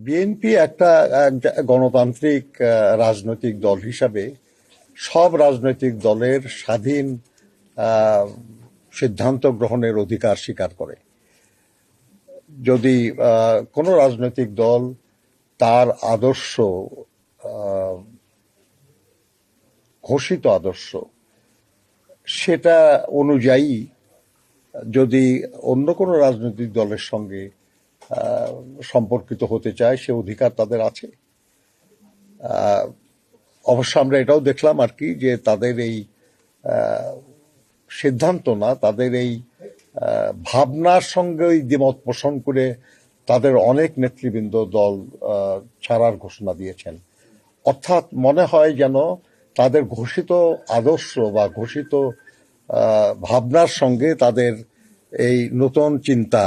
BNP একটা গণতান্ত্রিক রাজনৈতিক দল হিসাবে সব রাজনৈতিক দলের স্বাধীন আহ, সিদ্ধান্ত গ্রহণের অধিকার স্বীকার করে। যদি কোনো রাজনৈতিক দল তার আদর্শ, আহ, ঘোষিত আদর্শ, সেটা অনুযায়ী যদি অন্য কোনো রাজনৈতিক দলের সঙ্গে সম্পর্কিত হতে চায়, সে অধিকার তাদের আছে। অবশ্য আমরা এটাও দেখলাম আর কি, যে তাদের এই সিদ্ধান্ত না, তাদের এই ভাবনার সঙ্গে দ্বিমত পোষণ করে তাদের অনেক নেতৃবৃন্দ দল ছাড়ার ঘোষণা দিয়েছেন। অর্থাৎ মনে হয় যেন তাদের ঘোষিত আদর্শ বা ঘোষিত ভাবনার সঙ্গে তাদের এই নতুন চিন্তা,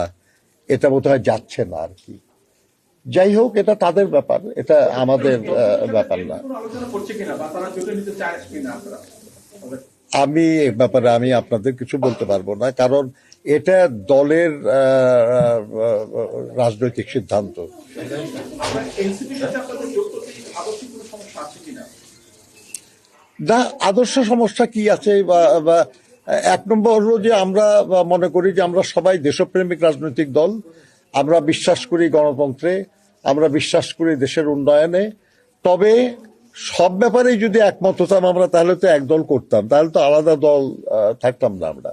এটা বোধহয় যাচ্ছে না আর কি। যাই হোক, এটা তাদের ব্যাপার, এটা আমাদের ব্যাপার না। আমি এ ব্যাপারে আপনাদের কিছু বলতে পারবো না, কারণ এটা দলের রাজনৈতিক সিদ্ধান্ত। না, আদর্শ সমস্যা কি আছে? বা এক নম্বর হলো যে আমরা মনে করি যে আমরা সবাই দেশপ্রেমিক রাজনৈতিক দল। আমরা বিশ্বাস করি গণতন্ত্রে, আমরা বিশ্বাস করি দেশের উন্নয়নে। তবে সব ব্যাপারেই যদি একমত হতাম আমরা, তাহলে তো এক দল করতাম, তাহলে তো আলাদা দল থাকতাম না আমরা।